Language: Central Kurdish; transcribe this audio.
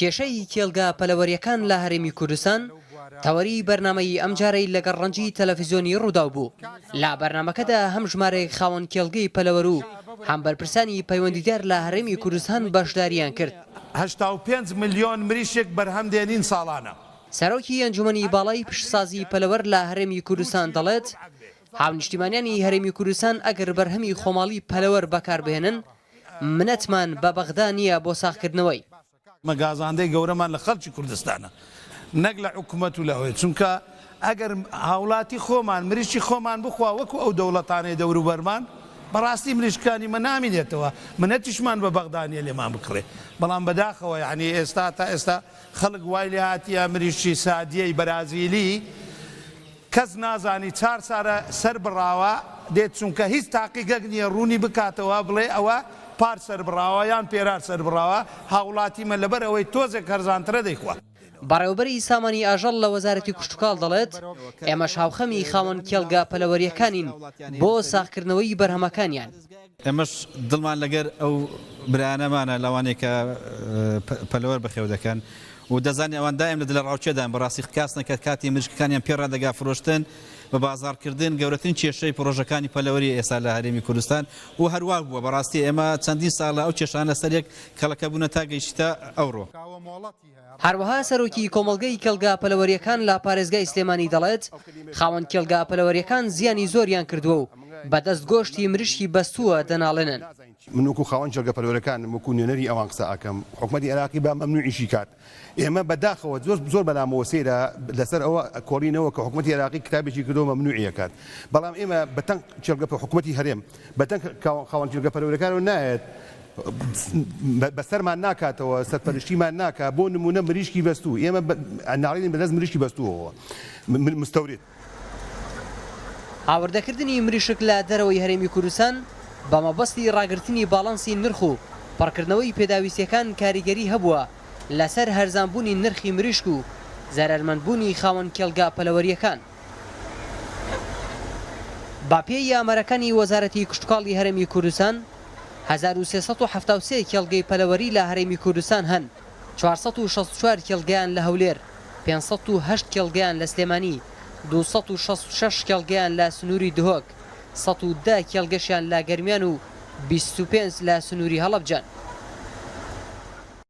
کێشەی کێڵگا پەلەوەریەکان لە هەرێمی کوردستان تەوەری بەرنامەی ئەم جارەی لەگەڵ ڕەنجی تەلەڤیزیۆنی ڕووداو بوو. لا بەرنامەکەدا هەم ژمارەیەک خاوەن کێڵگەی پەلەوەر و هەم بەرپرسانی پەیوەندیدار لە هەرێمی کوردستان بەشداریان کرد. 85 ملیۆن مریشێک بەرهەم دێنین ساڵانە. سەرۆکی ئەنجومەنی باڵای پشتسازی پەلەوەر لە هەرێمی کوردستان دەڵێت هاونیشتیمانیانی هەرێمی کوردستان ئەگەر بەرهەمی خۆماڵی پەلەوەر بەکاربهێنن منەتمان بە بەغدا نییە بۆ ساختکردنەوەی. مەگازاندەی گەورەمان لە خەڵکی کوردستانە نەک لە حکوومەت و لەوەی چونکە ئەگەر هاوڵاتی خۆمان مریشی خۆمان بخوا وەکو ئەو دەوڵەتانەی دەوروبەرمان بەڕاستی مریشکانی مە نامینێتەوە منەتیشمان بە بەغدانیە لێمان بکڕێ بەڵام بەداخەوە یعنی ئێستا تا ئێستا خەڵک وای لێ هاتیە مریشی سادیەی بەرازیلی کەس نازانی 4 سارە سەر بڕاوە دێت چونکە هیچ تاقیگەک نییە ڕوونی بکاتەوە بڵێ ئەوە پار سەر بڕاوە یان پێرار سەر بڕاوە هاوڵاتیمە لەبەر ئەوەی تۆزێک هەرزانترە دەیخوا. بەڕێوەبەری سامانی ئاژەڵ لە وەزارەتی کوشتتوکاڵ دەڵێت ئێمەش هاوخەمی خاوەن کێڵگا پەلەوەریەکانین بۆ ساختکردنەوەی بەرهەمەکانیان. ئێمەش دڵمان لەگەر ئەو برایانەمانە لەوانەیە کە پەلەوەر بەخێو دەکەن و دەزانانی ئەوان دایم لە دلە ڕاوچێدان بەڕاستی کاس نەکە کاتی مریشکەکانیان پێڕادەگا فرۆشتن بە بازارکردن گەورەترین کێشەی پرۆژەکانی پەلەوەری ئێستا لە هەرێمی کوردستان و هەروە بووە بەڕاستی ئێمە چەندین ساڵە ئەو کێشانە سەرێک کەڵەکە بوونە تا گەیشتە ئەوڕۆ. هەروەها سەرۆکی کۆمەڵگەی کێڵگا پەلەوەریەکان لە پارێزگای سلێمانی دەڵێت خاوەن کێڵگا پەلەوەریەکان زیانی زۆریان کردووە و بەدەست گۆشتی مریشکی بەستووە دەناڵێنن. من وەکو خاوەن کێڵگە پەلەوەریەکان وەکو نوێنەری ئەوان قسە ئەکەم حکوومەتی عێراقی بە مەمنوعیشی کات. ئێمە بەداخەوە زۆر بەنامەوە سەیرە لەسەر ئەوە کۆڕینەوە کە حکوومەتی عێراقی کتابێکی کردەوە مەمنوعیەکات. بەڵام ئێمە بەتەنگ کێڵگە حکوومەتی هەرێم بەتەنگ خاوەن کێڵگە پەلەوەریەکانەوە نایەت بەسەرمان ناکاتەوە سەرپەرشتیمان ناکە بۆ نمونە مریشکی بەستوو ئێمە ناڵێنین بەدەست مریشکی بەستووەوە مستەورێت. هاوردەکردنی مریشک لە دەرەوەی هەرێمی کوردستان بە مەبەستی ڕاگررتنی باڵانسی نرخ و پڕکردنەوەی پێداویستیەکان کاریگەری هەبووە لەسەر هەرزانبوونی نرخی مریشک و زەرمەندبوونی خاوەن کێڵگا پەلەوەریەکان. باپێی ئامارەکانی وەزارەتی کوشتتوکاڵی هەرێمی کوردستان 1373 کێڵگەی پەلەوەری لە هەرێمی کوردستان هەن 464 کێڵگەیان لە هەولێر 508 کێڵگەیان لە سلێمانی 266 کێڵگەیان لە سنووری دهۆک 110 کێڵگەشیان لە گەرمیان و 25 لە سنووری هەڵەبجان.